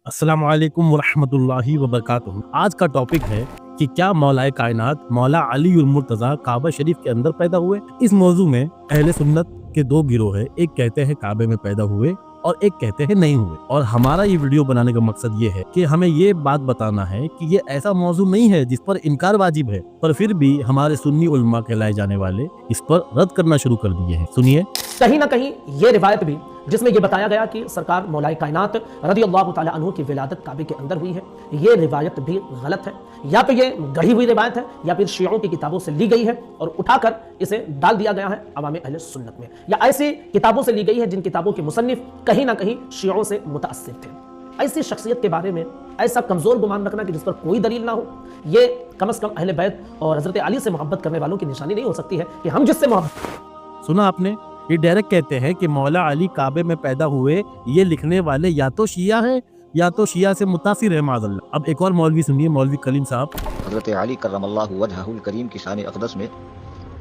अस्सलामु अलैकुम वरहमतुल्लाहि वबरकातुहू। आज का टॉपिक है कि क्या मौलाए कायनात मौला अली उल मुर्तज़ा काबा शरीफ के अंदर पैदा हुए। इस मौजू में अहले सुन्नत के दो गिरोह है, एक कहते हैं काबे में पैदा हुए और एक कहते हैं नहीं हुए। और हमारा ये वीडियो बनाने का मकसद ये है कि हमें ये बात बताना है कि ये ऐसा मौजू नहीं है जिस पर इनकार वाजिब है, पर फिर भी हमारे सुन्नी उलमा कहलाए जाने वाले इस पर रद्द करना शुरू कर दिए हैं। सुनिए। कहीं ना कहीं ये रिवायत भी जिसमें ये बताया गया कि सरकार मौलाए कायनात रज़ियल्लाहु ताला अन्हु की विलादत काबे के अंदर हुई है, ये रिवायत भी गलत है। या तो ये गढ़ी हुई रिवायत है या फिर शियों की किताबों से ली गई है और उठाकर इसे डाल दिया गया है अवाम अहले सुन्नत में, या ऐसी किताबों से ली गई है जिन किताबों के मुसन्निफ कहीं ना कहीं शियों से मुतासिर थे। ऐसी शख्सियत के बारे में ऐसा कमजोर गुमान रखना कि जिस पर कोई दलील ना हो, ये कम से कम अहले बैत और हजरत अली से मोहब्बत करने वालों की निशानी नहीं हो सकती है कि हम जिससे मोहब्बत। सुना आपने, ये डायरेक्ट कहते हैं कि मौला अली काबे में पैदा हुए। ये लिखने वाले या तो शिया है या तो शिया से मुतासिर है माज़अल्लाह। अब एक और मौलवी सुनिए, मौलवी कलीम साहब। हज़रत अली करमल्लाहु वजहुल करीम की शान अक़दस में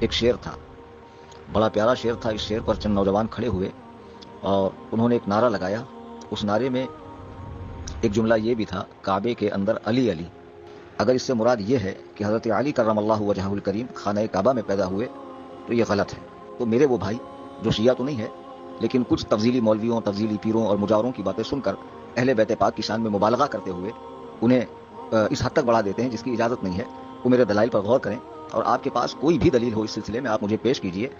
एक शेर था, बड़ा प्यारा शेर था। इस शेर पर चंद नौजवान खड़े हुए और उन्होंने एक नारा लगाया। उस नारे में एक जुमला ये भी था, काबे के अंदर अली अली। अगर इससे मुराद ये है कि हज़रत अली करमल्लाहु वजहुल करीम खाना काबा में पैदा हुए तो ये गलत है। तो मेरे वो भाई जो शिया तो नहीं है लेकिन कुछ तफजीली मौलवियों, तफजीली पीरों और मुजावरों की बातें सुनकर अहले बैत पाक की शान में मुबालगा करते हुए उन्हें इस हद तक बढ़ा देते हैं जिसकी इजाज़त नहीं है, वो मेरे दलाइल पर गौर करें। और आपके पास कोई भी दलील हो इस सिलसिले में आप मुझे पेश कीजिए।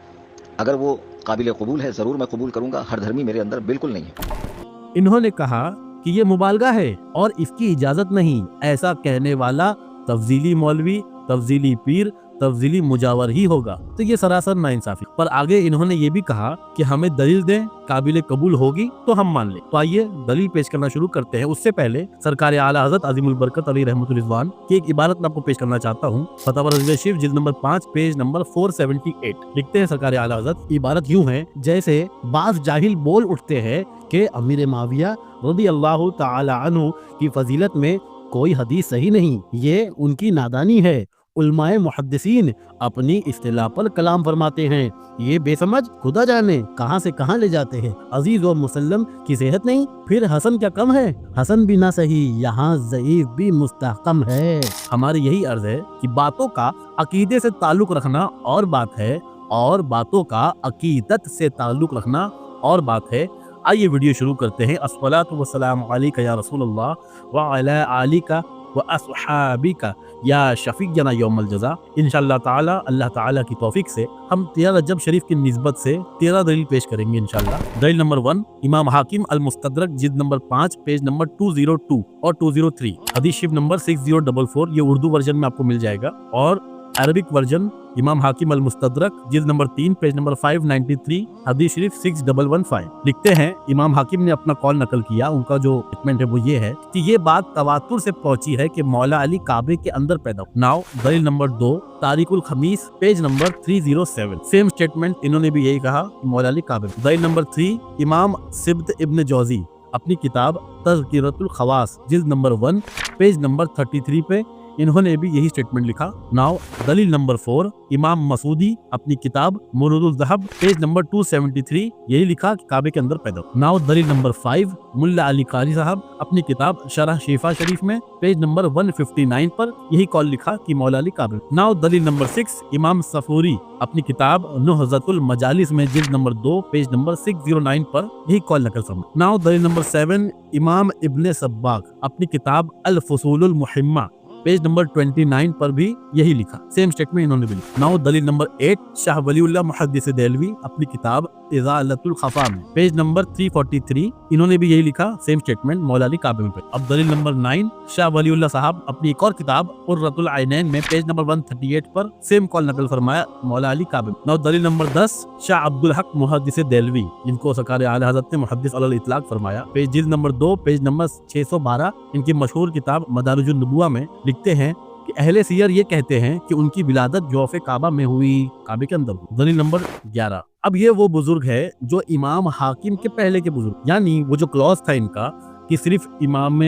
अगर वो काबिल कबूल है ज़रूर मैं कबूल करूँगा, हर धर्मी मेरे अंदर बिल्कुल नहीं है। इन्होंने कहा कि ये मुबालगा है और इसकी इजाजत नहीं। ऐसा कहने वाला तफजीली मौलवी, तफजीली पीर, तफजीली मुजावर ही होगा। तो ये सरासर नाइंसाफी। पर आगे इन्होंने ये भी कहा कि हमें दलील दें, काबिल कबूल होगी तो हम मान लें। तो आइए दलील पेश करना शुरू करते हैं। उससे पहले सरकार आला हज़रत अज़ीमुल बरकत अली रहमतुल रिज़वान की एक इबारत मैं आपको पेश करना चाहता हूँ। फतवा रज़विया शरीफ जिल्द नंबर 5 पेज नंबर 478 लिखते हैं सरकार आला हज़रत, इबारत यूं है, जैसे बाज़ जाहिल बोल उठते हैं कि अमीर माविया रज़ियल्लाहु ताला अन्हु की फजीलत में कोई हदीस सही नहीं, ये उनकी नादानी है। उलमाए मुहद्दिसीन अपनी इस्तिलाह पर कलाम फरमाते हैं, ये बेसमझ खुदा जाने कहां से कहां ले जाते हैं। अजीज और मुसल्लम की सेहत नहीं, फिर हसन क्या कम है, हसन भी ना सही, यहाँ ज़ईफ भी मुस्तहकम है। हमारी यही अर्ज है कि बातों का अकीदे से ताल्लुक रखना और बात है, और बातों का अकीदत से ताल्लुक रखना और बात है। आइए वीडियो शुरू करते हैं। अस्सलातु वस्सलामु अलैका या रसूलल्लाह व अला आलिका व अस्हाबिका या शफीक़ना यौमल जज़ा। इंशाअल्लाह ताला अल्लाह ताला की तौफीक से हम 13 रजब शरीफ की निस्बत से 13 दलील पेश करेंगे इंशाअल्लाह। दलील नंबर 1, इमाम हाकिम अल मुस्तदरक जिल्द नंबर 5 पेज नंबर 202 और 203, हदीस शरीफ नंबर 6044। ये उर्दू वर्जन में आपको मिल जाएगा और अरबिक वर्जन इमाम हाकिम अल मुस्तदरक जिल्द नंबर 3 पेज नंबर 593, हदीस शरीफ 6115। लिखते हैं, इमाम हाकिम ने अपना कॉल नकल किया। उनका जो स्टेटमेंट है वो ये है कि ये बात तवातुर से पहुंची है कि मौला अली काबे के अंदर पैदा हुए। नाउ दलील नंबर 2, तारीकुल खमीस पेज नंबर 307, सेम स्टेटमेंट, इन्होंने भी यही कहा मौला अली काबे। दलील नंबर 3, इमाम सिब्त इब्न जौजी अपनी किताब तज़किरतुल खवास जिल्द नंबर 1 पेज नंबर 33 पे इन्होंने भी यही स्टेटमेंट लिखा। नाउ दलील नंबर 4, इमाम मसूदी अपनी किताब मुरूदुल ज़हब पेज नंबर 273 यही लिखा कि काबे के अंदर पैदा। नाउ दलील नंबर 5, मुल्ला अली कारी साहब अपनी किताब शरह शिफा शरीफ में पेज नंबर 159 पर यही कॉल लिखा कि मौला अली काबे। नाउ दलील नंबर 6, इमाम सफूरी अपनी किताब नुहज़तुल मजालिस में जिल्द नंबर 2 पेज नंबर 609 पर यही कॉल नकल फरमा। नाउ दलील नंबर 7, इमाम इब्ने सब्बाक अपनी किताब अल फुसूलुल मुहिम्मा पेज नंबर 29 पर भी यही लिखा, सेम स्टेटमेंट इन्होंने भी लिखा। नाउ दलील नंबर 8, शाह वलीउल्लाह मुहद्दिस देलवी अपनी किताब इज़ालतुल खफा में पेज नंबर 343 इन्होंने भी यही लिखा, सेम स्टेटमेंट मौला अली काबे में। अब दलील नंबर 9, शाह वलीउल्लाह साहब अपनी एक और किताब कुर्रतुल आइनैन में पेज नंबर 138 पर सेम कॉल नकल फरमाया मौला अली काबे में। नाउ दलील नंबर 10, शाह अब्दुल हक मुहद्दिस देलवी जिनको सरकार आला हज़रत ने मुहद्दिस अल इतलाक फरमाया, पेज जिल्द नंबर 2 पेज नंबर 612 इनकी मशहूर किताब मदारिजुन नबुवा में लिखते हैं कि अहले सियर ये कहते हैं कि उनकी विलादत जौफ़े काबा में हुई, काबे के अंदर हुई। दलील नंबर 11, अब ये वो बुजुर्ग है जो इमाम हाकिम के पहले के बुजुर्ग, यानी वो जो क्लॉज था इनका कि सिर्फ इमाम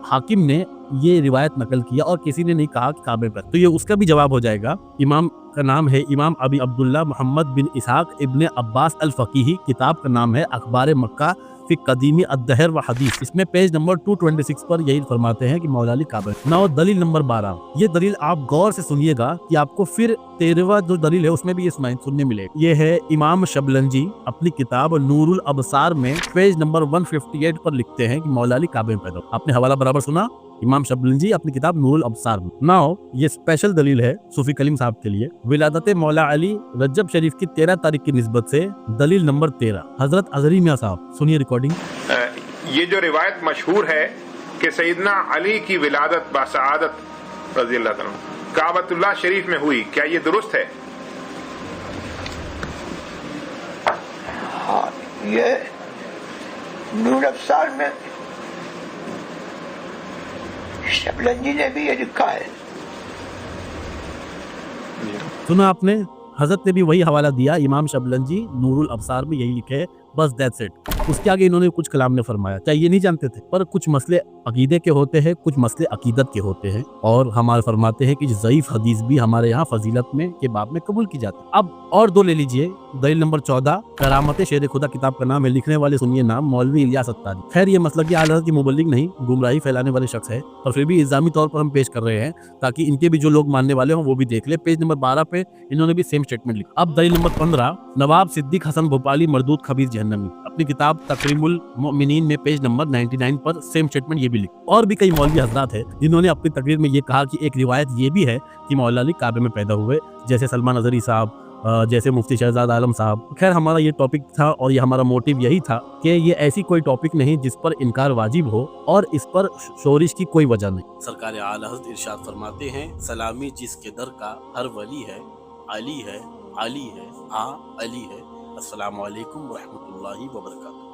हाकिम ने ये रिवायत नकल किया और किसी ने नहीं कहा कि काबे पर, तो ये उसका भी जवाब हो जाएगा। इमाम का नाम है इमाम अबी अब्दुल्ला मोहम्मद बिन इसहाक इब्ने अब्बास अल फ़कीही, किताब का नाम है अखबार मक्का फी कदीमी अद्दहर व हदीस, इसमें पेज नंबर 226 पर यही फरमाते हैं कि मौला अली काबिल। नाउ दलील नंबर 12, ये दलील आप गौर से सुनिएगा कि आपको फिर 13वां जो दलील है उसमें भी ये सुनने मिलेगा। ये है इमाम शबलंजी अपनी किताब नूरुल अबसार में पेज नंबर 158 पर लिखते हैं कि मौला अली काबे में पैदा। आपने हवाला बराबर सुना, इमाम शबलंजी अपनी किताब नूरुल अबसार में। नाउ ये स्पेशल दलील है सूफी कलीम साहब के लिए। विलादत मौला अली रजब शरीफ की 13 तारीख की निस्बत से दलील नंबर 13, हजरत अजहरी मियां साहब सुनिए रिकॉर्डिंग। ये जो रिवायत मशहूर है कि सैयदना अली की विलादत बासआदत रज़ियल्लाहु अन्हु काबतुल्लाह शरीफ में हुई, क्या ये दुरुस्त है? हाँ, ये नूर अफसार में शबलंजी ने भी ये लिखा है। सुना आपने, हजरत ने भी वही हवाला दिया, इमाम शबलंजी नूरुल अबसार में यही लिखे है, बस दैट्स इट। उसके आगे इन्होंने कुछ कलाम ने फरमाया, चाहे ये नहीं जानते थे, पर कुछ मसले अकीदे के होते हैं, कुछ मसले अकीदत के होते हैं, और हमारे फरमाते हैं कि ज़ईफ हदीस भी हमारे यहाँ फजीलत में के बाब में कबूल की जाती है। अब और दो ले लीजिए, दलील नंबर 14, करामत शेर खुदा किताब का नाम है, लिखने वाले सुनिए नाम मौलवी इलियास अत्तारी। खैर ये मसलक आला हज़रत की मुबल्लिग नहीं, गुमराही फैलाने वाले शख्स है, और फिर भी इल्जामी तौर पर हम पेश कर रहे हैं ताकि इनके भी जो लोग मानने वाले हों वो भी देख ले। पेज नंबर 12 पे इन्होंने भी सेम स्टेटमेंट लिखा। अब दलील नंबर 15, नवाब सिद्दीक हसन भोपाली मरदूद खबीर जहन्नमी अपनी किताब तकरीमुल मोमिनीन में पेज नंबर 99 पर सेम स्टेटमेंट ये भी लिखा। और भी कई मौलवी हजरात हैं जिन्होंने अपनी तकरीर में ये कहा कि एक रिवायत ये भी है कि मौला अली काबे में पैदा हुए, जैसे सलमान अजहरी साहब, जैसे मुफ्ती शहजाद आलम साहब। खैर हमारा ये टॉपिक था और ये हमारा मोटिव यही था कि ये ऐसी कोई टॉपिक नहीं जिस पर इनकार वाजिब हो और इस पर शोरिश की कोई वजह नहीं। सरकार आला हज़रत इरशाद फरमाते हैं, सलामी जिसके दर का हर वली है, अली है, अली है, हाँ अली है। अस्सलामु अलैकुम व रहमतुल्लाहि व बरकातहू।